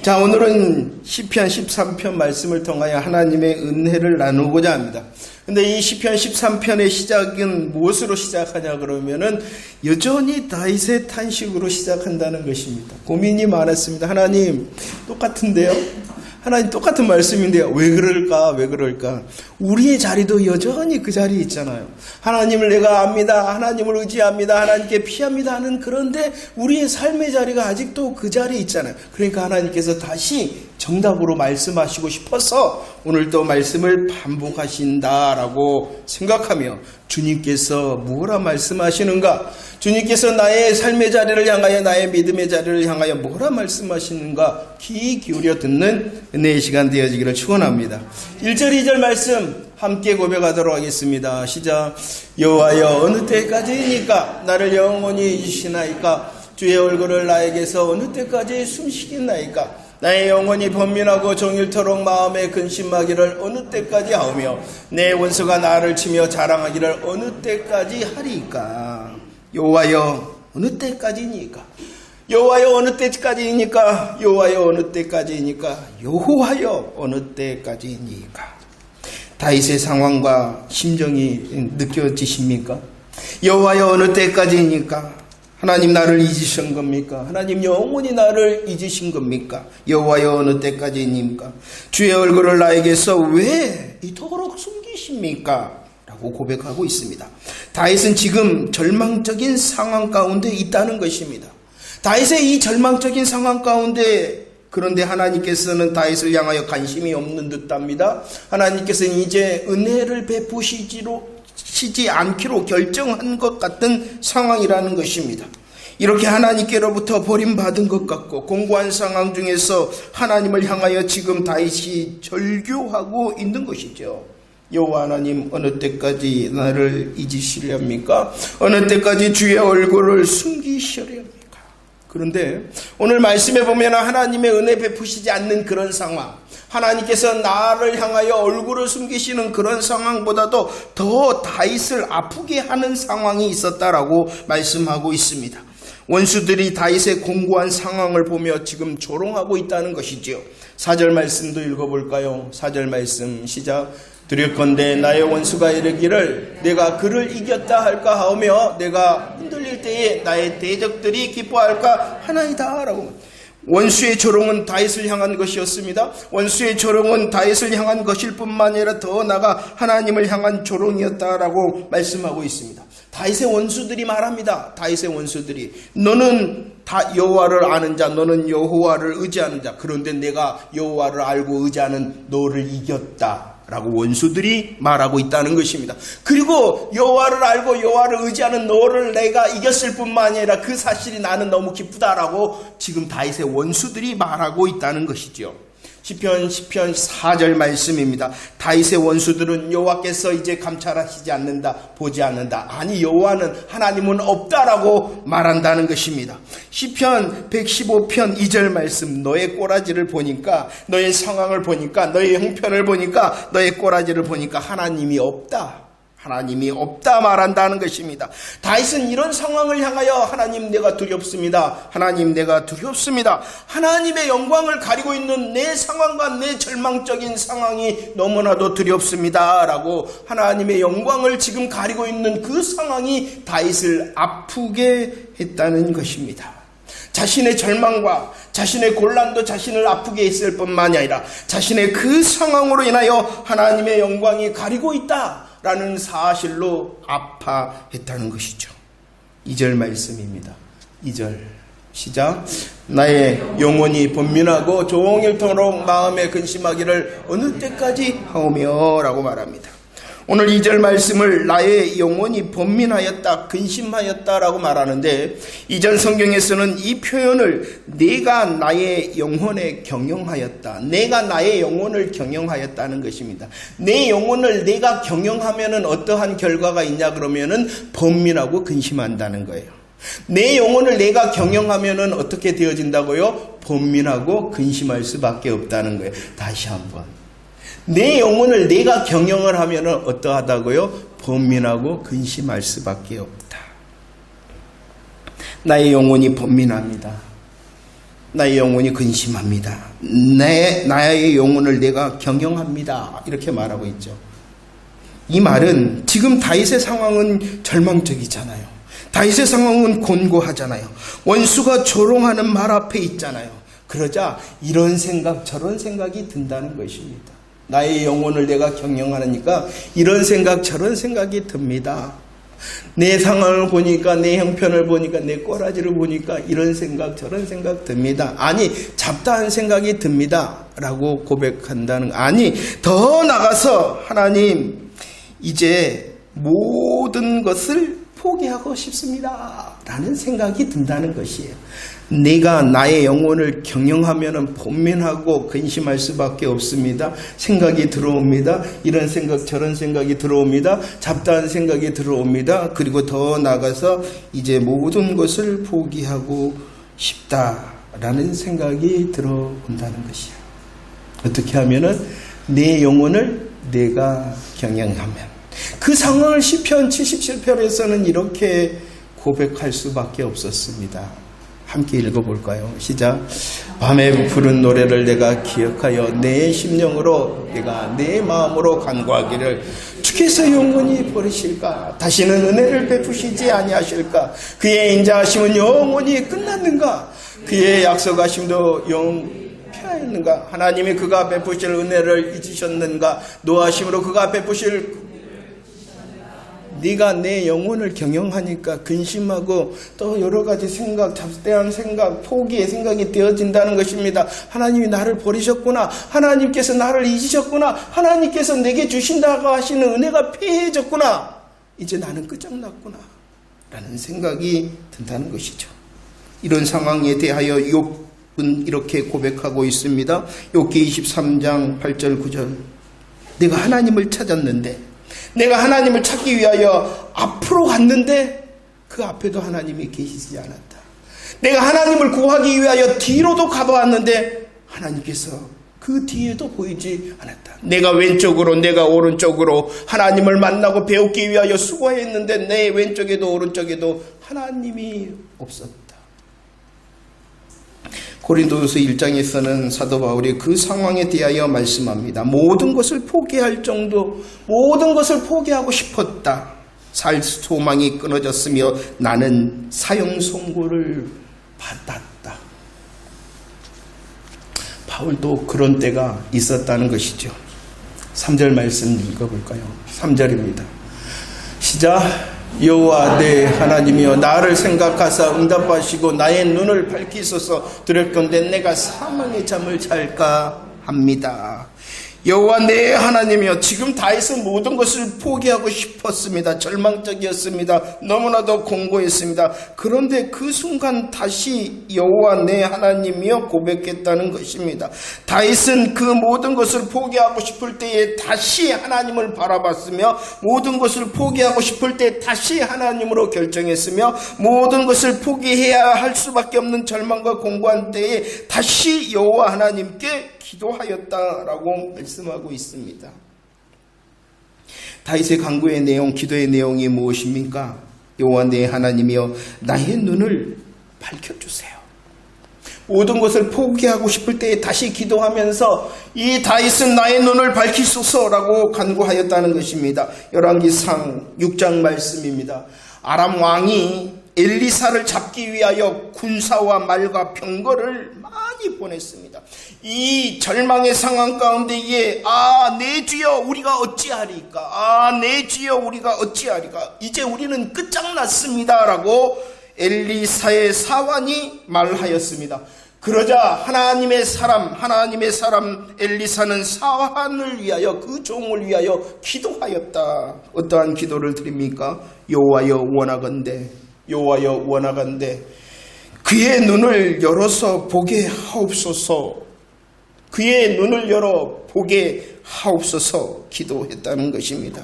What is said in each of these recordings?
자, 오늘은 시편 13편 말씀을 통하여 하나님의 은혜를 나누고자 합니다. 근데 이 시편 13편의 시작은 무엇으로 시작하냐 그러면은 여전히 다윗의 탄식으로 시작한다는 것입니다. 고민이 많았습니다. 하나님, 똑같은데요? 하나님 똑같은 말씀인데요. 왜 그럴까? 우리의 자리도 여전히 그 자리에 있잖아요. 하나님을 내가 압니다. 하나님을 의지합니다. 하나님께 피합니다 하는, 그런데 우리의 삶의 자리가 아직도 그 자리에 있잖아요. 그러니까 하나님께서 다시 정답으로 말씀하시고 싶어서 오늘도 말씀을 반복하신다라고 생각하며 주님께서 뭐라 말씀하시는가? 주님께서 나의 삶의 자리를 향하여, 나의 믿음의 자리를 향하여 뭐라 말씀하시는가? 귀 기울여 듣는 은혜의 시간 되어지기를 축원합니다. 1절 2절 말씀 함께 고백하도록 하겠습니다. 시작. 여호와여, 어느 때까지이니까 나를 영원히 잊으시나이까? 주의 얼굴을 나에게서 어느 때까지 숨쉬겠나이까? 나의 영혼이 번민하고 종일토록 마음에 근심하기를 어느 때까지 하오며 내 원수가 나를 치며 자랑하기를 어느 때까지 하리이까? 여호와여, 어느 때까지니까? 여호와여, 어느 때까지니까? 여호와여, 어느 때까지니까? 여호와여, 어느 때까지니까? 다윗의 상황과 심정이 느껴지십니까? 여호와여, 어느 때까지니까? 하나님 나를 잊으신 겁니까? 하나님 영원히 나를 잊으신 겁니까? 여호와여, 어느 때까지입니까? 주의 얼굴을 나에게서 왜 이토록 숨기십니까? 라고 고백하고 있습니다. 다윗은 지금 절망적인 상황 가운데 있다는 것입니다. 다윗의 이 절망적인 상황 가운데, 그런데 하나님께서는 다윗을 향하여 관심이 없는 듯합니다. 하나님께서는 이제 은혜를 베푸시지 않기로 결정한 것 같은 상황이라는 것입니다. 이렇게 하나님께로부터 버림받은 것 같고 공고한 상황 중에서 하나님을 향하여 지금 다윗이 절규하고 있는 것이죠. 여호와 하나님, 어느 때까지 나를 잊으시렵니까? 어느 때까지 주의 얼굴을 숨기시렵니까? 그런데 오늘 말씀에 보면 하나님의 은혜 베푸시지 않는 그런 상황, 하나님께서 나를 향하여 얼굴을 숨기시는 그런 상황보다도 더 다윗을 아프게 하는 상황이 있었다라고 말씀하고 있습니다. 원수들이 다윗의 공고한 상황을 보며 지금 조롱하고 있다는 것이지요. 4절 말씀도 읽어볼까요? 4절 말씀 시작. 두렵건대 나의 원수가 이르기를 내가 그를 이겼다 할까 하오며 내가 흔들릴 때에 나의 대적들이 기뻐할까 하나이다 라고. 원수의 조롱은 다윗을 향한 것이었습니다. 원수의 조롱은 다윗을 향한 것일 뿐만 아니라 더 나아가 하나님을 향한 조롱이었다라고 말씀하고 있습니다. 다윗의 원수들이 말합니다. 다윗의 원수들이, 너는 다 여호와를 아는 자, 너는 여호와를 의지하는 자, 그런데 내가 여호와를 알고 의지하는 너를 이겼다 라고 원수들이 말하고 있다는 것입니다. 그리고 여호와를 알고 여호와를 의지하는 너를 내가 이겼을 뿐만 아니라 그 사실이 나는 너무 기쁘다라고 지금 다윗의 원수들이 말하고 있다는 것이죠. 시편 4절 말씀입니다. 다윗의 원수들은 여호와께서 이제 감찰하시지 않는다, 보지 않는다. 아니, 여호와는, 하나님은 없다라고 말한다는 것입니다. 시편 115편 2절 말씀, 너의 꼬라지를 보니까, 너의 상황을 보니까, 너의 형편을 보니까, 너의 꼬라지를 보니까 하나님이 없다. 하나님이 없다 말한다는 것입니다. 다윗은 이런 상황을 향하여 하나님 내가 두렵습니다. 하나님 내가 두렵습니다. 하나님의 영광을 가리고 있는 내 상황과 내 절망적인 상황이 너무나도 두렵습니다 라고 하나님의 영광을 지금 가리고 있는 그 상황이 다윗을 아프게 했다는 것입니다. 자신의 절망과 자신의 곤란도 자신을 아프게 했을 뿐만이 아니라 자신의 그 상황으로 인하여 하나님의 영광이 가리고 있다 라는 사실로 아파했다는 것이죠. 2절 말씀입니다. 2절 시작. 나의 영혼이 번민하고 종일토록 마음에 근심하기를 어느 때까지 하오며 라고 말합니다. 오늘 2절 말씀을 나의 영혼이 번민하였다, 근심하였다 라고 말하는데, 이전 성경에서는 이 표현을 내가 나의 영혼에 경영하였다, 내가 나의 영혼을 경영하였다는 것입니다. 내 영혼을 내가 경영하면은 어떠한 결과가 있냐 그러면은 번민하고 근심한다는 거예요. 내 영혼을 내가 경영하면은 어떻게 되어진다고요? 번민하고 근심할 수밖에 없다는 거예요. 다시 한번. 내 영혼을 내가 경영을 하면 어떠하다고요? 번민하고 근심할 수밖에 없다. 나의 영혼이 번민합니다. 나의 영혼이 근심합니다. 나의 영혼을 내가 경영합니다. 이렇게 말하고 있죠. 이 말은 지금 다윗의 상황은 절망적이잖아요. 다윗의 상황은 곤고하잖아요. 원수가 조롱하는 말 앞에 있잖아요. 그러자 이런 생각 저런 생각이 든다는 것입니다. 나의 영혼을 내가 경영하니까 이런 생각 저런 생각이 듭니다. 내 상황을 보니까 내 형편을 보니까 내 꼬라지를 보니까 이런 생각 저런 생각 듭니다. 아니 잡다한 생각이 듭니다 라고 고백한다는, 아니 더 나가서 하나님 이제 모든 것을 포기하고 싶습니다 라는 생각이 든다는 것이에요. 내가 나의 영혼을 경영하면 본면하고 근심할 수밖에 없습니다. 생각이 들어옵니다. 이런 생각 저런 생각이 들어옵니다. 잡다한 생각이 들어옵니다. 그리고 더 나가서 이제 모든 것을 포기하고 싶다라는 생각이 들어온다는 것이에요. 어떻게 하면은 내 영혼을 내가 경영하면, 그 상황을 시편 77편에서는 이렇게 고백할 수밖에 없었습니다. 함께 읽어볼까요? 시작. 밤에 부른 노래를 내가 기억하여 내 심령으로 내가 내 마음으로 간구하기를, 주께서 영원히 버리실까? 다시는 은혜를 베푸시지 아니하실까? 그의 인자하심은 영원히 끝났는가? 그의 약속하심도 피하였는가? 하나님이 그가 베푸실 은혜를 잊으셨는가? 노하심으로 그가 베푸실, 네가 내 영혼을 경영하니까 근심하고 또 여러 가지 생각, 잡대한 생각, 포기의 생각이 되어진다는 것입니다. 하나님이 나를 버리셨구나. 하나님께서 나를 잊으셨구나. 하나님께서 내게 주신다고 하시는 은혜가 폐해졌구나. 이제 나는 끝장났구나 라는 생각이 든다는 것이죠. 이런 상황에 대하여 욥은 이렇게 고백하고 있습니다. 욥기 23장 8절 9절. 내가 하나님을 찾았는데, 내가 하나님을 찾기 위하여 앞으로 갔는데 그 앞에도 하나님이 계시지 않았다. 내가 하나님을 구하기 위하여 뒤로도 가보았는데 하나님께서 그 뒤에도 보이지 않았다. 내가 왼쪽으로 내가 오른쪽으로 하나님을 만나고 배우기 위하여 수고했는데 내 왼쪽에도 오른쪽에도 하나님이 없었다. 고린도후서 1장에서는 사도 바울이 그 상황에 대하여 말씀합니다. 모든 것을 포기할 정도, 모든 것을 포기하고 싶었다. 살 소망이 끊어졌으며 나는 사형 선고를 받았다. 바울도 그런 때가 있었다는 것이죠. 3절 말씀 읽어볼까요? 3절입니다. 시작. 여호와 내 하나님이여 나를 생각하사 응답하시고 나의 눈을 밝히소서. 두렵건대 내가 사망의 잠을 잘까 합니다. 여호와 내 하나님이여, 지금 다윗은 모든 것을 포기하고 싶었습니다. 절망적이었습니다. 너무나도 공고했습니다. 그런데 그 순간 다시 여호와 내 하나님이여 고백했다는 것입니다. 다윗은 그 모든 것을 포기하고 싶을 때에 다시 하나님을 바라봤으며, 모든 것을 포기하고 싶을 때 다시 하나님으로 결정했으며, 모든 것을 포기해야 할 수밖에 없는 절망과 공고한 때에 다시 여호와 하나님께 기도하였다라고 말씀하고 있습니다. 다윗의 간구의 내용, 기도의 내용이 무엇입니까? 여호와 내 하나님이여 나의 눈을 밝혀주세요. 모든 것을 포기하고 싶을 때에 다시 기도하면서 이 다윗은 나의 눈을 밝히소서라고 간구하였다는 것입니다. 열왕기상 6장 말씀입니다. 아람 왕이 엘리사를 잡기 위하여 군사와 말과 병거를 많이 보냈습니다. 이 절망의 상황 가운데에 내 주여 우리가 어찌하리까? 내 주여 우리가 어찌하리까? 이제 우리는 끝장났습니다 라고 엘리사의 사환이 말하였습니다. 그러자 하나님의 사람 엘리사는 사환을 위하여, 그 종을 위하여 기도하였다. 어떠한 기도를 드립니까? 여호와여 원하건대 그의 눈을 열어서 보게 하옵소서. 그의 눈을 열어 보게 하옵소서 기도했다는 것입니다.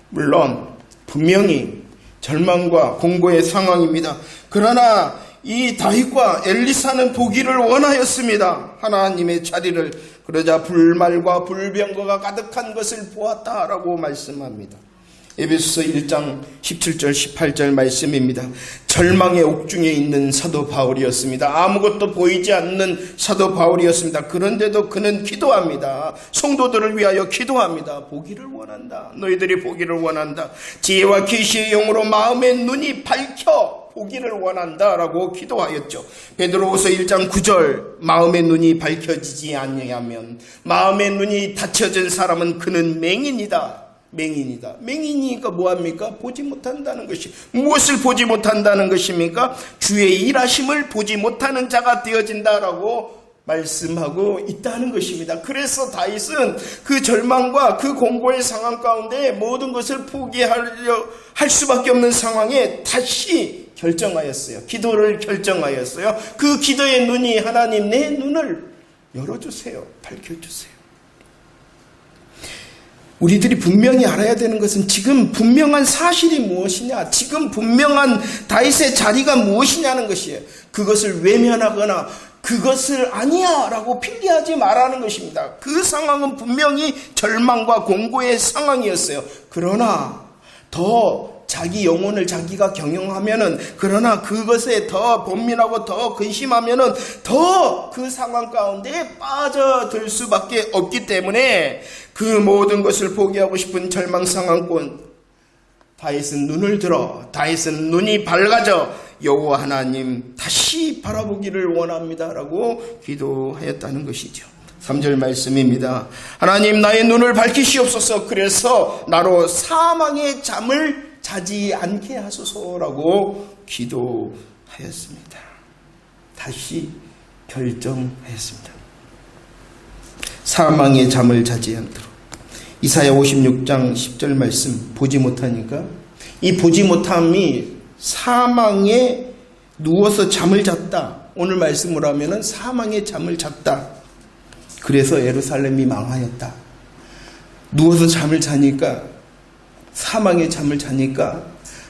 물론 분명히 절망과 공고의 상황입니다. 그러나 이 다윗과 엘리사는 보기를 원하였습니다. 하나님의 자리를. 그러자 불말과 불병거가 가득한 것을 보았다라고 말씀합니다. 에베소서 1장 17절 18절 말씀입니다. 절망의 옥중에 있는 사도 바울이었습니다. 아무것도 보이지 않는 사도 바울이었습니다. 그런데도 그는 기도합니다. 성도들을 위하여 기도합니다. 보기를 원한다. 너희들이 보기를 원한다. 지혜와 계시의 영으로 마음의 눈이 밝혀 보기를 원한다라고 기도하였죠. 베드로후서 1장 9절 마음의 눈이 밝혀지지 아니하면 마음의 눈이 닫혀진 사람은 그는 맹인이다. 맹인이다. 맹인이니까 뭐합니까? 보지 못한다는 것이. 무엇을 보지 못한다는 것입니까? 주의 일하심을 보지 못하는 자가 되어진다라고 말씀하고 있다는 것입니다. 그래서 다윗은 그 절망과 그 공고의 상황 가운데 모든 것을 포기하려 할 수밖에 없는 상황에 다시 결정하였어요. 기도를 결정하였어요. 그 기도의 눈이 하나님 내 눈을 열어주세요. 밝혀주세요. 우리들이 분명히 알아야 되는 것은 지금 분명한 사실이 무엇이냐, 지금 분명한 다윗의 자리가 무엇이냐는 것이에요. 그것을 외면하거나 그것을 아니야 라고 필기하지 말라는 것입니다. 그 상황은 분명히 절망과 공고의 상황이었어요. 그러나 더 자기 영혼을 자기가 경영하면은, 그러나 그것에 더 번민하고 더 근심하면은 더 그 상황 가운데 빠져들 수밖에 없기 때문에 그 모든 것을 포기하고 싶은 절망 상황권, 다윗은 눈을 들어, 다윗은 눈이 밝아져 여호와 하나님 다시 바라보기를 원합니다라고 기도하였다는 것이죠. 3절 말씀입니다. 하나님 나의 눈을 밝히시옵소서. 그래서 나로 사망의 잠을 자지 않게 하소서라고 기도하였습니다. 다시 결정하였습니다. 사망의 잠을 자지 않도록. 이사야 56장 10절 말씀 보지 못하니까, 이 보지 못함이 사망에 누워서 잠을 잤다. 오늘 말씀으로 하면은 사망의 잠을 잤다. 그래서 예루살렘이 망하였다. 누워서 잠을 자니까, 사망의 잠을 자니까,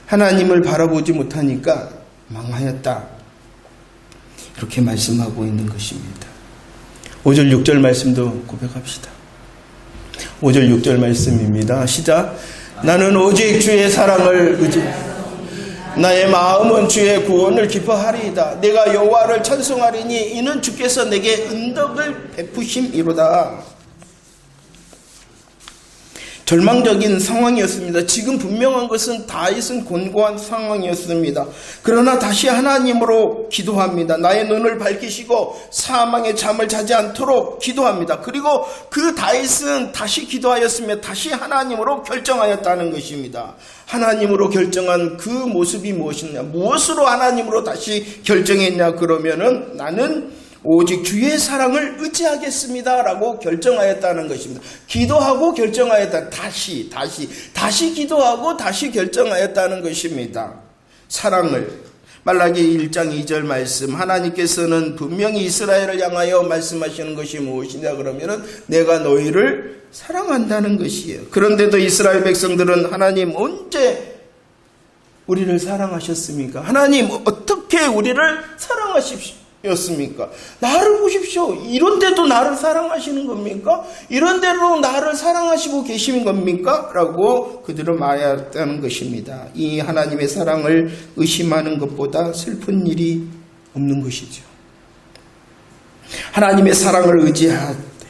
하나님을 바라보지 못하니까 망하였다. 이렇게 말씀하고 있는 것입니다. 5절 6절 말씀도 고백합시다. 5절 6절 말씀입니다. 시작. 나는 오직 주의 사랑을 나의 마음은 주의 구원을 기뻐하리이다. 내가 여호와를 찬송하리니 이는 주께서 내게 은덕을 베푸심이로다. 절망적인 상황이었습니다. 지금 분명한 것은 다윗은 곤고한 상황이었습니다. 그러나 다시 하나님으로 기도합니다. 나의 눈을 밝히시고 사망의 잠을 자지 않도록 기도합니다. 그리고 그 다윗은 다시 기도하였으며 다시 하나님으로 결정하였다는 것입니다. 하나님으로 결정한 그 모습이 무엇이냐, 무엇으로 하나님으로 다시 결정했냐, 그러면은 나는 오직 주의 사랑을 의지하겠습니다 라고 결정하였다는 것입니다. 기도하고 결정하였다. 다시 기도하고 다시 결정하였다는 것입니다. 사랑을, 말라기 1장 2절 말씀, 하나님께서는 분명히 이스라엘을 향하여 말씀하시는 것이 무엇이냐 그러면은 내가 너희를 사랑한다는 것이에요. 그런데도 이스라엘 백성들은 하나님 언제 우리를 사랑하셨습니까? 하나님 어떻게 우리를 사랑하십시오? 였습니까? 나를 보십시오. 이런데도 나를 사랑하시는 겁니까? 이런데도 나를 사랑하시고 계시는 겁니까? 라고 그들은 말했다는 것입니다. 이 하나님의 사랑을 의심하는 것보다 슬픈 일이 없는 것이죠. 하나님의 사랑을 의지할 때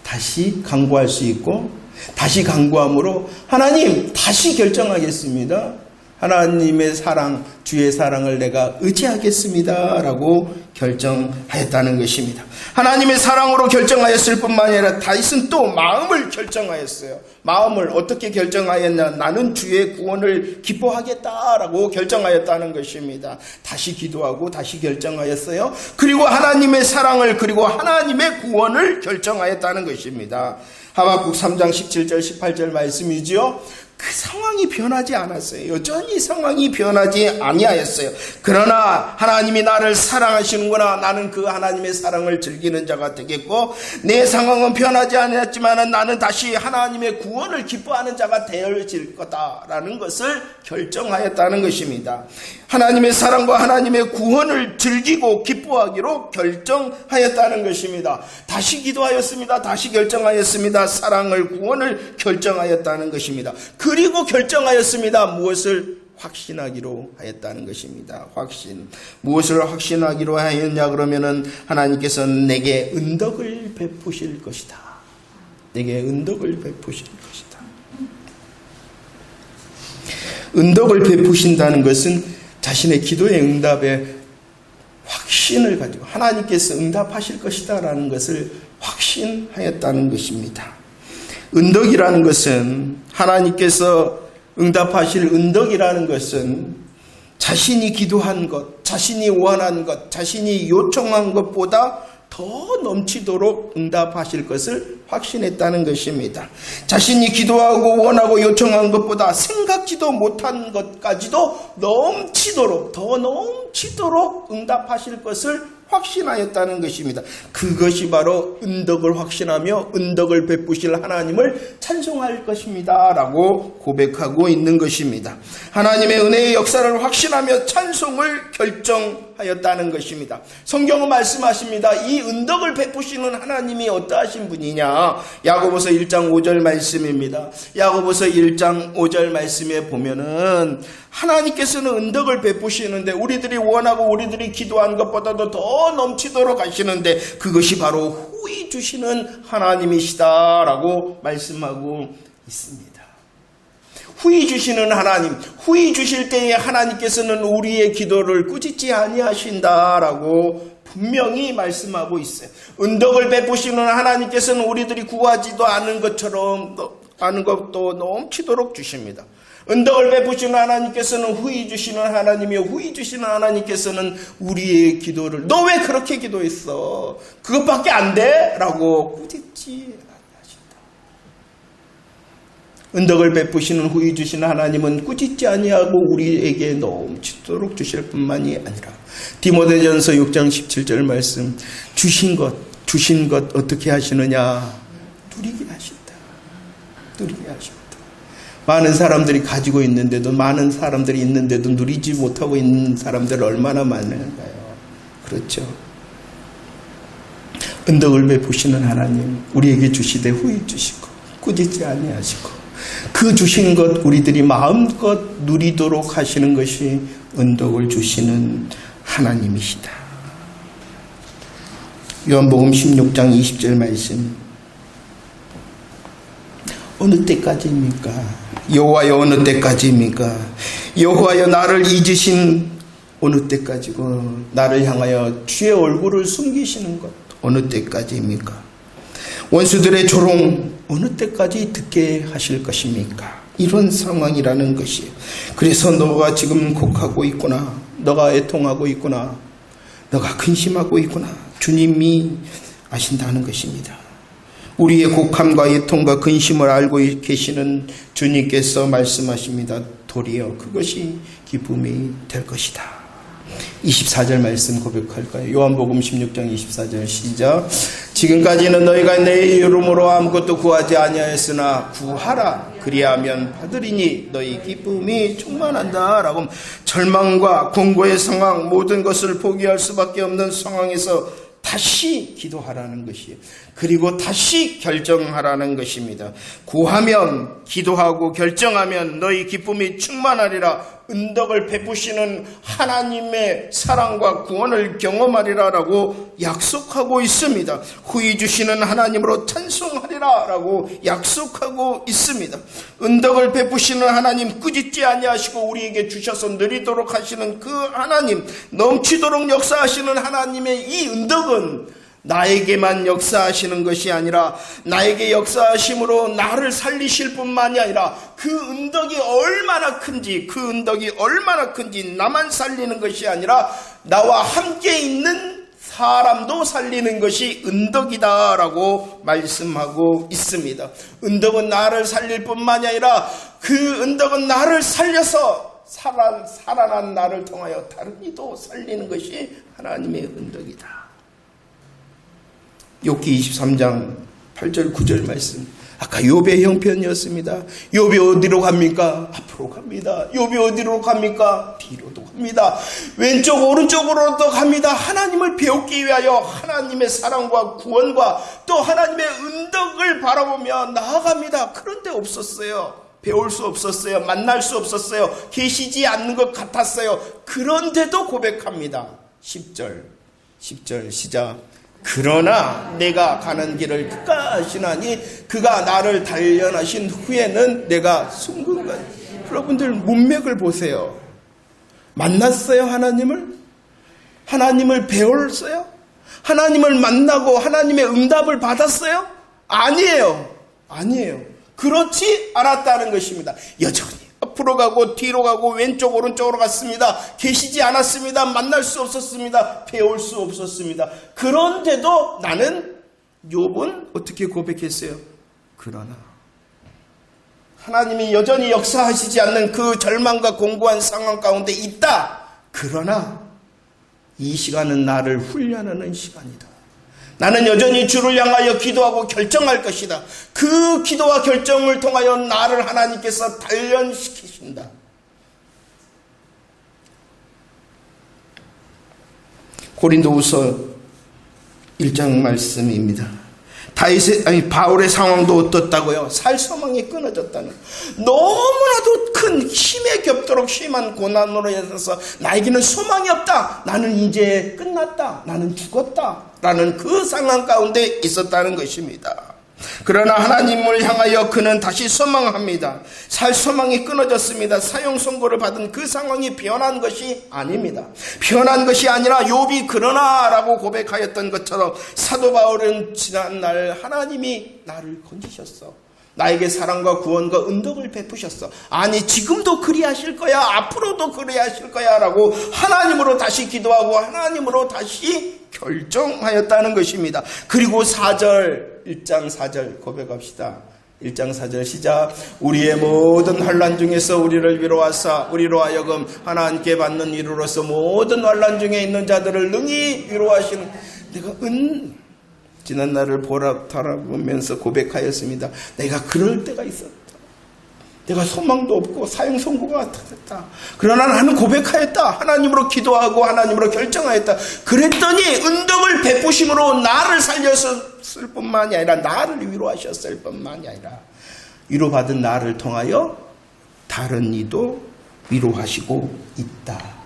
다시 강구할 수 있고, 다시 강구함으로 하나님 다시 결정하겠습니다. 하나님의 사랑, 주의 사랑을 내가 의지하겠습니다 라고 결정하였다는 것입니다. 하나님의 사랑으로 결정하였을 뿐만 아니라 다윗은 또 마음을 결정하였어요. 마음을 어떻게 결정하였냐, 나는 주의 구원을 기뻐하겠다라고 결정하였다는 것입니다. 다시 기도하고 다시 결정하였어요. 그리고 하나님의 사랑을, 그리고 하나님의 구원을 결정하였다는 것입니다. 하박국 3장 17절 18절 말씀이지요. 그 상황이 변하지 않았어요. 여전히 상황이 변하지 아니하였어요. 그러나 하나님이 나를 사랑하시는구나. 나는 그 하나님의 사랑을 즐기는 자가 되겠고, 내 상황은 변하지 않았지만 나는 다시 하나님의 구원을 기뻐하는 자가 되어질 거다라는 것을 결정하였다는 것입니다. 하나님의 사랑과 하나님의 구원을 즐기고 기뻐하기로 결정하였다는 것입니다. 다시 기도하였습니다. 다시 결정하였습니다. 사랑을, 구원을 결정하였다는 것입니다. 그 그리고 결정하였습니다. 무엇을 확신하기로 하였다는 것입니다. 확신. 무엇을 확신하기로 하였냐 그러면은 하나님께서는 내게 은덕을 베푸실 것이다. 내게 은덕을 베푸실 것이다. 은덕을 베푸신다는 것은 자신의 기도의 응답에 확신을 가지고 하나님께서 응답하실 것이다 라는 것을 확신하였다는 것입니다. 은덕이라는 것은 하나님께서 응답하실 은덕이라는 것은 자신이 기도한 것, 자신이 원한 것, 자신이 요청한 것보다 더 넘치도록 응답하실 것을 확신했다는 것입니다. 자신이 기도하고 원하고 요청한 것보다 생각지도 못한 것까지도 더 넘치도록 응답하실 것을 확신하였다는 것입니다. 그것이 바로 은덕을 확신하며 은덕을 베푸실 하나님을 찬송할 것입니다 라고 고백하고 있는 것입니다. 하나님의 은혜의 역사를 확신하며 찬송을 결정하였다는 것입니다. 성경은 말씀하십니다. 이 은덕을 베푸시는 하나님이 어떠하신 분이냐. 야고보서 1장 5절 말씀입니다. 야고보서 1장 5절 말씀에 보면은 하나님께서는 은덕을 베푸시는데 우리들이 원하고 우리들이 기도한 것보다도 더 넘치도록 하시는데 그것이 바로 후히 주시는 하나님이시다라고 말씀하고 있습니다. 후히 주시는 하나님, 후히 주실 때에 하나님께서는 우리의 기도를 꾸짖지 아니하신다라고 분명히 말씀하고 있어요. 은덕을 베푸시는 하나님께서는 우리들이 구하지도 않은 것처럼 아는 것도 넘치도록 주십니다. 은덕을 베푸시는 하나님께서는 후히 주시는 하나님이요 후히 주시는 하나님께서는 우리의 기도를 너 왜 그렇게 기도했어? 그것밖에 안 돼? 라고 꾸짖지 아니하신다. 은덕을 베푸시는 후히 주시는 하나님은 꾸짖지 아니하고 우리에게 넘치도록 주실 뿐만이 아니라 디모데전서 6장 17절 말씀 주신 것 어떻게 하시느냐? 누리게 하신다. 누리게 하신다. 많은 사람들이 가지고 있는데도 많은 사람들이 있는데도 누리지 못하고 있는 사람들 얼마나 많은가요? 그렇죠. 은덕을 베푸시는 하나님 우리에게 주시되 후히 주시고 꾸짖지 아니하시고 그 주신 것 우리들이 마음껏 누리도록 하시는 것이 은덕을 주시는 하나님이시다. 요한복음 16장 20절 말씀 어느 때까지입니까? 여호와여 어느 때까지입니까? 여호와여 나를 잊으신 어느 때까지고 나를 향하여 주의 얼굴을 숨기시는 것 어느 때까지입니까? 원수들의 조롱 어느 때까지 듣게 하실 것입니까? 이런 상황이라는 것이에요. 그래서 너가 지금 곡하고 있구나. 너가 애통하고 있구나. 너가 근심하고 있구나. 주님이 아신다는 것입니다. 우리의 곡함과 애통과 근심을 알고 계시는 주님께서 말씀하십니다. 도리어 그것이 기쁨이 될 것이다. 24절 말씀 고백할까요? 요한복음 16장 24절 시작. 지금까지는 너희가 내 이름으로 아무것도 구하지 아니하였으나 구하라 그리하면 받으리니 너희 기쁨이 충만한다 라고 절망과 공고의 상황 모든 것을 포기할 수밖에 없는 상황에서 다시 기도하라는 것이에요. 그리고 다시 결정하라는 것입니다. 구하면 기도하고 결정하면 너희 기쁨이 충만하리라. 은덕을 베푸시는 하나님의 사랑과 구원을 경험하리라 라고 약속하고 있습니다. 후히 주시는 하나님으로 찬송하리라 라고 약속하고 있습니다. 은덕을 베푸시는 하나님 꾸짖지 아니하시고 우리에게 주셔서 누리도록 하시는 그 하나님 넘치도록 역사하시는 하나님의 이 은덕은 나에게만 역사하시는 것이 아니라 나에게 역사하심으로 나를 살리실 뿐만이 아니라 그 은덕이 얼마나 큰지 나만 살리는 것이 아니라 나와 함께 있는 사람도 살리는 것이 은덕이다 라고 말씀하고 있습니다. 은덕은 나를 살릴 뿐만이 아니라 그 은덕은 나를 살려서 살아난 나를 통하여 다른 이도 살리는 것이 하나님의 은덕이다. 욥기 23장 8절 9절 말씀 아까 욥의 형편이었습니다. 욥이 어디로 갑니까? 앞으로 갑니다. 욥이 어디로 갑니까? 뒤로도 갑니다. 왼쪽 오른쪽으로도 갑니다. 하나님을 배우기 위하여 하나님의 사랑과 구원과 또 하나님의 은덕을 바라보며 나아갑니다. 그런데 없었어요. 배울 수 없었어요. 만날 수 없었어요. 계시지 않는 것 같았어요. 그런데도 고백합니다. 10절 시작. 그러나 내가 가는 길을 그가 아시나니 그가 나를 단련하신 후에는 내가 순금같이. 여러분들 문맥을 보세요. 만났어요, 하나님을? 하나님을 배웠어요? 하나님을 만나고 하나님의 응답을 받았어요? 아니에요. 그렇지 않았다는 것입니다. 여전히 앞으로 가고 뒤로 가고 왼쪽 오른쪽으로 갔습니다. 계시지 않았습니다. 만날 수 없었습니다. 배울 수 없었습니다. 그런데도 나는 욥은 어떻게 고백했어요? 그러나 하나님이 여전히 역사하시지 않는 그 절망과 공고한 상황 가운데 있다. 그러나 이 시간은 나를 훈련하는 시간이다. 나는 여전히 주를 향하여 기도하고 결정할 것이다. 그 기도와 결정을 통하여 나를 하나님께서 단련시키신다. 고린도후서 1장 말씀입니다. 바울의 상황도 어떻다고요? 살 소망이 끊어졌다는, 너무나도 큰 힘에 겹도록 심한 고난으로 인해서 나에게는 소망이 없다. 나는 이제 끝났다. 나는 죽었다. 라는 그 상황 가운데 있었다는 것입니다. 그러나 하나님을 향하여 그는 다시 소망합니다. 살 소망이 끊어졌습니다. 사형 선고를 받은 그 상황이 변한 것이 아닙니다. 변한 것이 아니라 욥이 그러나라고 고백하였던 것처럼 사도 바울은 지난날 하나님이 나를 건지셨어. 나에게 사랑과 구원과 은덕을 베푸셨어. 아니 지금도 그리하실 거야. 앞으로도 그리하실 거야 라고 하나님으로 다시 기도하고 하나님으로 다시 결정하였다는 것입니다. 그리고 1장 4절 고백합시다. 1장 4절 시작. 우리의 모든 환난 중에서 우리를 위로하사 우리로 하여금 하나님께 받는 위로로서 모든 환난 중에 있는 자들을 능히 위로하시는. 내가 지난날을 돌아보면서 고백하였습니다. 내가 그럴 때가 있었다. 내가 소망도 없고 사형 선고가 됐다. 그러나 나는 고백하였다. 하나님으로 기도하고 하나님으로 결정하였다. 그랬더니 은덕을 베푸심으로 나를 살렸을 뿐만이 아니라 나를 위로하셨을 뿐만이 아니라 위로받은 나를 통하여 다른 이도 위로하시고 있다.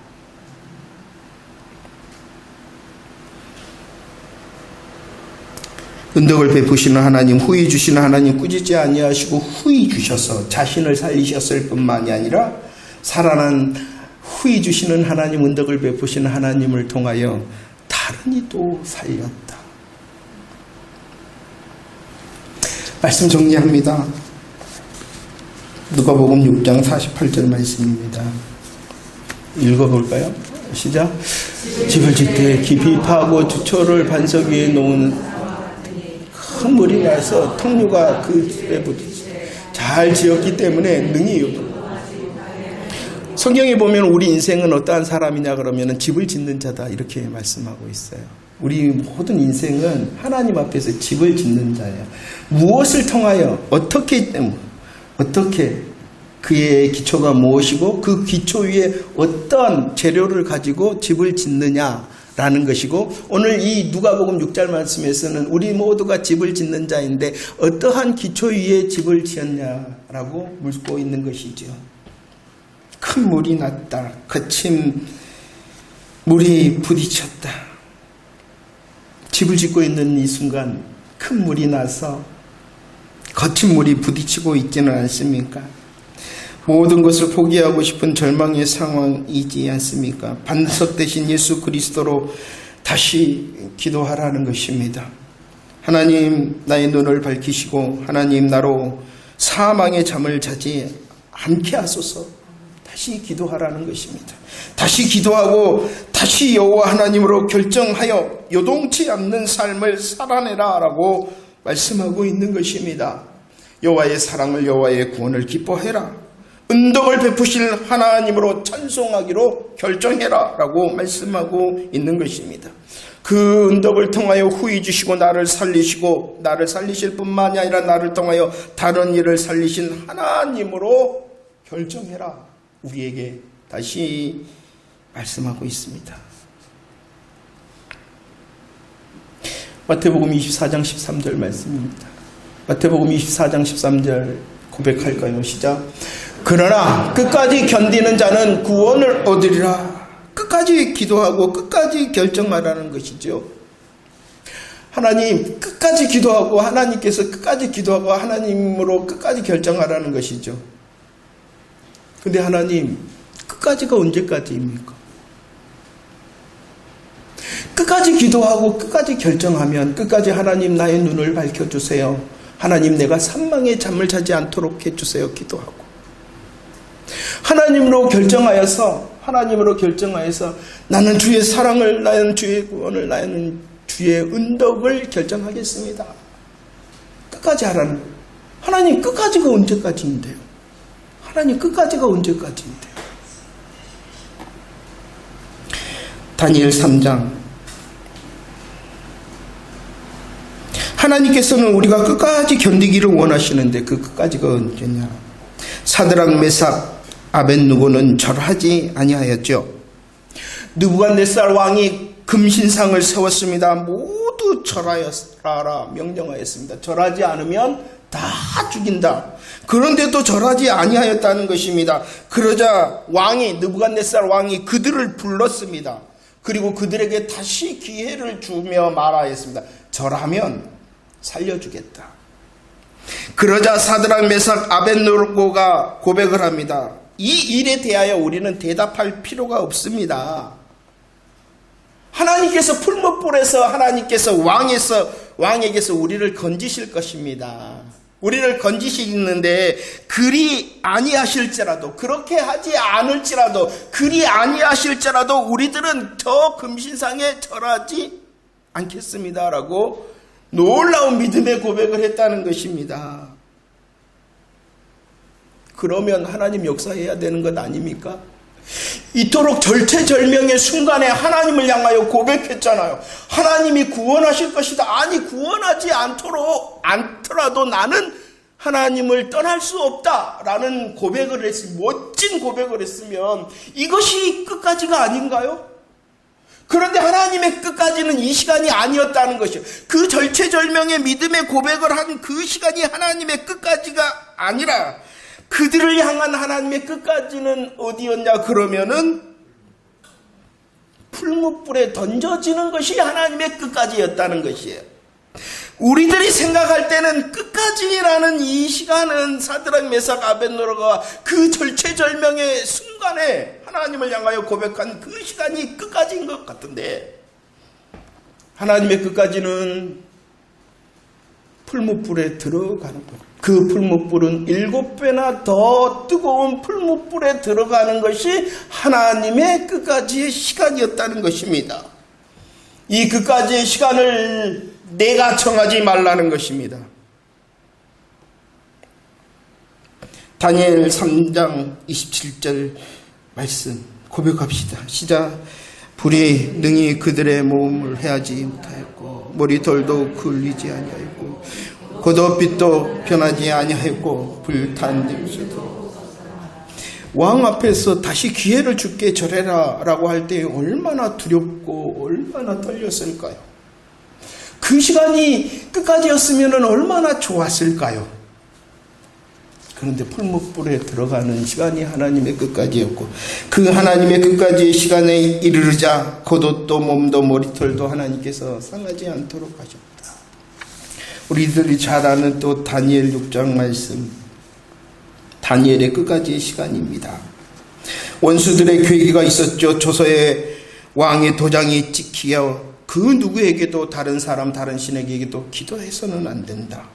은덕을 베푸시는 하나님, 후히 주시는 하나님, 꾸짖지 아니하시고 후히 주셔서 자신을 살리셨을 뿐만이 아니라 살아난 후히 주시는 하나님, 은덕을 베푸시는 하나님을 통하여 다른 이도 살렸다. 말씀 정리합니다. 누가복음 6장 48절 말씀입니다. 읽어볼까요? 시작. 집을 짓되 깊이 파고 주초를 반석 위에 놓은 큰 물이 나서 턱류가 그 집에 부딪히 잘 지었기 때문에 능히. 성경에 보면 우리 인생은 어떠한 사람이냐 그러면 집을 짓는 자다 이렇게 말씀하고 있어요. 우리 모든 인생은 하나님 앞에서 집을 짓는 자예요. 무엇을 통하여 어떻게 그의 기초가 무엇이고 그 기초 위에 어떤 재료를 가지고 집을 짓느냐 라는 것이고, 오늘 이 누가복음 6절 말씀에서는 우리 모두가 집을 짓는 자인데 어떠한 기초 위에 집을 지었냐라고 묻고 있는 것이죠. 큰 물이 났다. 거친 물이 부딪혔다. 집을 짓고 있는 이 순간 큰 물이 나서 거친 물이 부딪히고 있지는 않습니까? 모든 것을 포기하고 싶은 절망의 상황이지 않습니까? 반석 대신 예수 그리스도로 다시 기도하라는 것입니다. 하나님 나의 눈을 밝히시고 하나님 나로 사망의 잠을 자지 않게 하소서. 다시 기도하라는 것입니다. 다시 기도하고 다시 여호와 하나님으로 결정하여 요동치 않는 삶을 살아내라 라고 말씀하고 있는 것입니다. 여호와의 사랑을 여호와의 구원을 기뻐해라. 은덕을 베푸실 하나님으로 찬송하기로 결정해라 라고 말씀하고 있는 것입니다. 그 은덕을 통하여 후히 주시고 나를 살리실 뿐만이 아니라 나를 통하여 다른 이를 살리신 하나님으로 결정해라. 우리에게 다시 말씀하고 있습니다. 마태복음 24장 13절 말씀입니다. 마태복음 24장 13절 고백할까요? 시작. 그러나 끝까지 견디는 자는 구원을 얻으리라. 끝까지 기도하고 끝까지 결정하라는 것이죠. 하나님 끝까지 기도하고 하나님께서 끝까지 기도하고 하나님으로 끝까지 결정하라는 것이죠. 근데 하나님 끝까지가 언제까지입니까? 끝까지 기도하고 끝까지 결정하면 끝까지 하나님 나의 눈을 밝혀주세요. 하나님 내가 산망의 잠을 자지 않도록 해주세요. 기도하고 하나님으로 결정하여서 나는 주의 사랑을, 나는 주의 구원을, 나는 주의 은덕을 결정하겠습니다. 끝까지 하라는. 하나님 끝까지가 언제까지인데요? 하나님 끝까지가 언제까지인데요? 다니엘 3장. 하나님께서는 우리가 끝까지 견디기를 원하시는데 그 끝까지가 언제냐? 사드락, 메삭, 아벳느고는 절하지 아니하였죠. 느부갓네살 왕이 금신상을 세웠습니다. 모두 절하여라 명령하였습니다. 절하지 않으면 다 죽인다. 그런데도 절하지 아니하였다는 것입니다. 그러자 느부갓네살 왕이 그들을 불렀습니다. 그리고 그들에게 다시 기회를 주며 말하였습니다. 절하면 살려주겠다. 그러자 사드락, 메삭, 아벳느고가 고백을 합니다. 이 일에 대하여 우리는 대답할 필요가 없습니다. 하나님께서 풀무불에서 하나님께서 왕에게서 우리를 건지실 것입니다. 우리를 건지시는데 그리 아니하실지라도, 그렇게 하지 않을지라도, 그리 아니하실지라도 우리들은 저 금신상에 절하지 않겠습니다라고 놀라운 믿음의 고백을 했다는 것입니다. 그러면 하나님 역사해야 되는 것 아닙니까? 이토록 절체절명의 순간에 하나님을 향하여 고백했잖아요. 하나님이 구원하실 것이다. 아니, 구원하지 않더라도 나는 하나님을 떠날 수 없다라는 고백을 했으면, 멋진 고백을 했으면 이것이 끝까지가 아닌가요? 그런데 하나님의 끝까지는 이 시간이 아니었다는 것이요. 그 절체절명의 믿음의 고백을 한 그 시간이 하나님의 끝까지가 아니라 그들을 향한 하나님의 끝까지는 어디였냐 그러면은 풀무불에 던져지는 것이 하나님의 끝까지였다는 것이에요. 우리들이 생각할 때는 끝까지라는 이 시간은 사드락, 메삭, 아벳느고가 그 절체절명의 순간에 하나님을 향하여 고백한 그 시간이 끝까지인 것 같은데, 하나님의 끝까지는 풀무불에 들어가는 것. 그 풀무불은 7배나 더 뜨거운 풀무불에 들어가는 것이 하나님의 끝까지의 시간이었다는 것입니다. 이 끝까지의 시간을 내가 정하지 말라는 것입니다. 다니엘 3장 27절 말씀 고백합시다. 시작. 불이 능히 그들의 몸을 해하지 못하였고 머리털도 굴리지 아니하였고 겉옷빛도 변하지 아니하였고 불탄 냄새도. 왕 앞에서 다시 기회를 줄게 절해라 라고 할 때 얼마나 두렵고 얼마나 떨렸을까요? 그 시간이 끝까지였으면 얼마나 좋았을까요? 그런데 풀무불에 들어가는 시간이 하나님의 끝까지였고, 그 하나님의 끝까지의 시간에 이르르자 겉옷도 몸도 머리털도 하나님께서 상하지 않도록 하셨다. 우리들이 잘 아는 또 다니엘 6장 말씀, 다니엘의 끝까지의 시간입니다. 원수들의 괴기가 있었죠. 조서의 왕의 도장이 찍히어 그 누구에게도, 다른 사람 다른 신에게도 기도해서는 안 된다.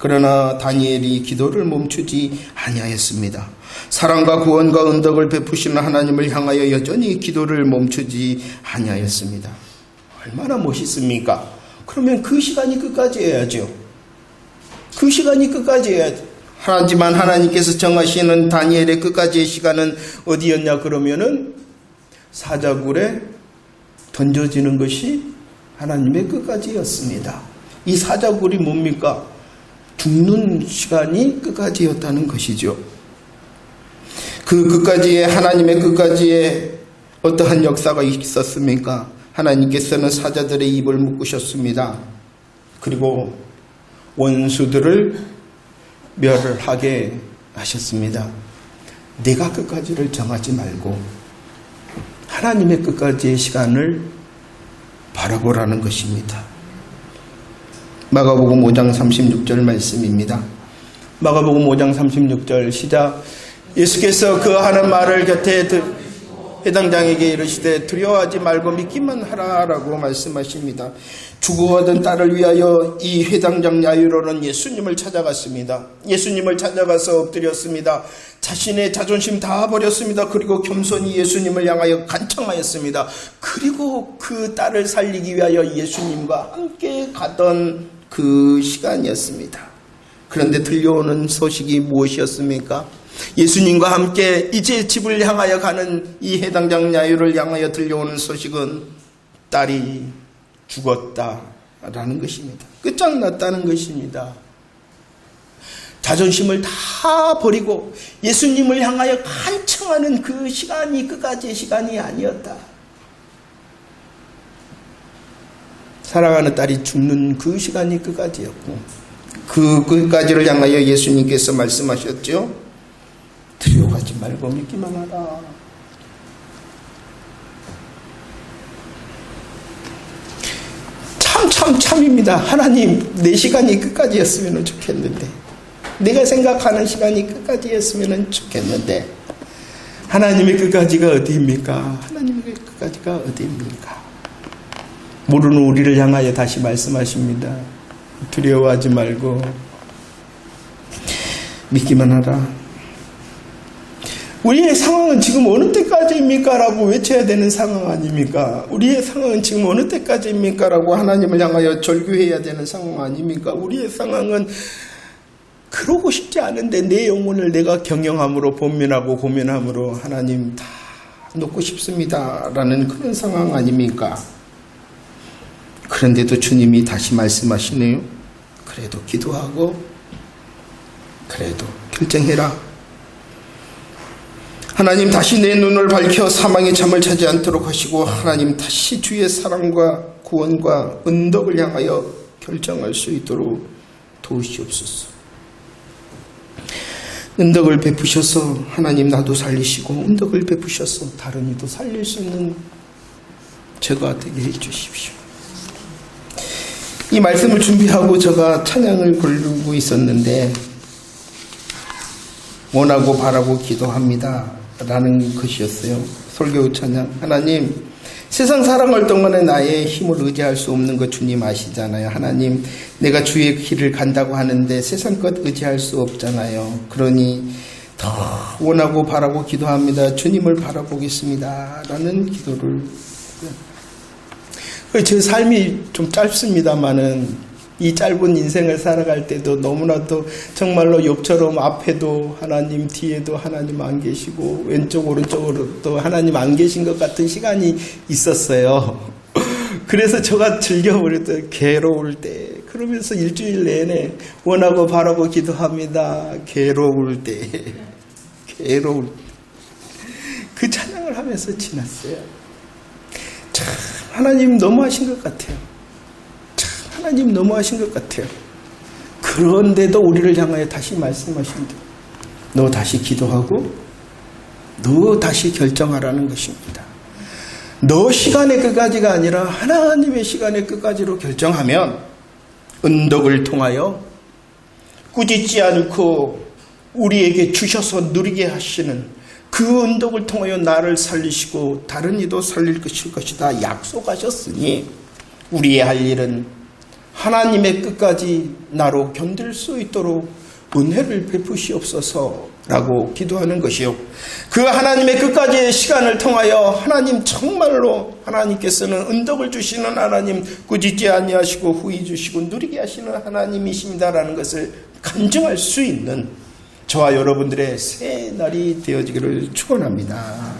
그러나 다니엘이 기도를 멈추지 아니하였습니다. 사랑과 구원과 은덕을 베푸시는 하나님을 향하여 여전히 기도를 멈추지 아니하였습니다. 얼마나 멋있습니까? 그러면 그 시간이 끝까지 해야죠. 그 시간이 끝까지 해야죠. 하지만 하나님께서 정하시는 다니엘의 끝까지의 시간은 어디였냐 그러면은 사자굴에 던져지는 것이 하나님의 끝까지였습니다. 이 사자굴이 뭡니까? 죽는 시간이 끝까지였다는 것이죠. 그 끝까지에, 하나님의 끝까지에 어떠한 역사가 있었습니까? 하나님께서는 사자들의 입을 묶으셨습니다. 그리고 원수들을 멸하게 하셨습니다. 내가 끝까지를 정하지 말고 하나님의 끝까지의 시간을 바라보라는 것입니다. 마가복음 5장 36절 말씀입니다. 마가복음 5장 36절 시작. 예수께서 그 하는 말을 곁에 회당장에게 이르시되 두려워하지 말고 믿기만 하라라고 말씀하십니다. 죽어가던 딸을 위하여 이 회당장 야이로는 예수님을 찾아갔습니다. 예수님을 찾아가서 엎드렸습니다. 자신의 자존심 다 버렸습니다. 그리고 겸손히 예수님을 향하여 간청하였습니다. 그리고 그 딸을 살리기 위하여 예수님과 함께 가던 그 시간이었습니다. 그런데 들려오는 소식이 무엇이었습니까? 예수님과 함께 이제 집을 향하여 가는 이 해당장 야이로를 향하여 들려오는 소식은 딸이 죽었다라는 것입니다. 끝장났다는 것입니다. 자존심을 다 버리고 예수님을 향하여 간청하는 그 시간이 끝까지의 시간이 아니었다. 사랑하는 딸이 죽는 그 시간이 끝까지였고 그 끝까지를 향하여 예수님께서 말씀하셨죠. 두려워하지 말고 믿기만 하라. 참입니다. 하나님, 내 시간이 끝까지였으면 좋겠는데, 내가 생각하는 시간이 끝까지였으면 좋겠는데, 하나님의 끝까지가 어디입니까? 하나님의 끝까지가 어디입니까? 모르는 우리를 향하여 다시 말씀하십니다. 두려워하지 말고 믿기만 하라. 우리의 상황은 지금 어느 때까지입니까? 라고 외쳐야 되는 상황 아닙니까? 우리의 상황은 지금 어느 때까지입니까? 라고 하나님을 향하여 절규해야 되는 상황 아닙니까? 우리의 상황은 그러고 싶지 않은데 내 영혼을 내가 경영함으로 본면하고 고민함으로 하나님 다 놓고 싶습니다. 라는 그런 상황 아닙니까? 그런데도 주님이 다시 말씀하시네요. 그래도 기도하고 그래도 결정해라. 하나님 다시 내 눈을 밝혀 사망의 잠을 자지 않도록 하시고 하나님 다시 주의 사랑과 구원과 은덕을 향하여 결정할 수 있도록 도우시옵소서. 은덕을 베푸셔서 하나님 나도 살리시고 은덕을 베푸셔서 다른 이도 살릴 수 있는 제가 되게 해주십시오. 이 말씀을 준비하고 제가 찬양을 부르고 있었는데 원하고 바라고 기도합니다 라는 것이었어요. 설교 찬양. 하나님, 세상 살아갈 동안에 나의 힘을 의지할 수 없는 것 주님 아시잖아요. 하나님, 내가 주의 길을 간다고 하는데 세상 것 의지할 수 없잖아요. 그러니 더 원하고 바라고 기도합니다. 주님을 바라보겠습니다 라는 기도를. 제 삶이 좀 짧습니다만은 이 짧은 인생을 살아갈 때도 너무나도 정말로 욥처럼 앞에도 하나님, 뒤에도 하나님 안 계시고 왼쪽 오른쪽으로 또 하나님 안 계신 것 같은 시간이 있었어요. 그래서 제가 즐겨버릴 때 괴로울 때 그러면서 일주일 내내 원하고 바라고 기도합니다. 괴로울 때 그 찬양을 하면서 지났어요. 참 하나님 너무하신 것 같아요. 하나님 너무하신 것 같아요. 그런데도 우리를 향하여 다시 말씀하신다. 너 다시 기도하고 너 다시 결정하라는 것입니다. 너 시간의 끝까지가 아니라 하나님의 시간의 끝까지로 결정하면 은덕을 통하여 꾸짖지 않고 우리에게 주셔서 누리게 하시는 그 은덕을 통하여 나를 살리시고 다른 이도 살릴 것이다 약속하셨으니 우리의 할 일은 하나님의 끝까지 나로 견딜 수 있도록 은혜를 베푸시옵소서라고 기도하는 것이요. 그 하나님의 끝까지의 시간을 통하여 하나님 정말로 하나님께서는 은덕을 주시는 하나님, 꾸짖지 아니하시고 후히 주시고 누리게 하시는 하나님이십니다라는 것을 간증할 수 있는 저와 여러분들의 새 날이 되어지기를 축원합니다.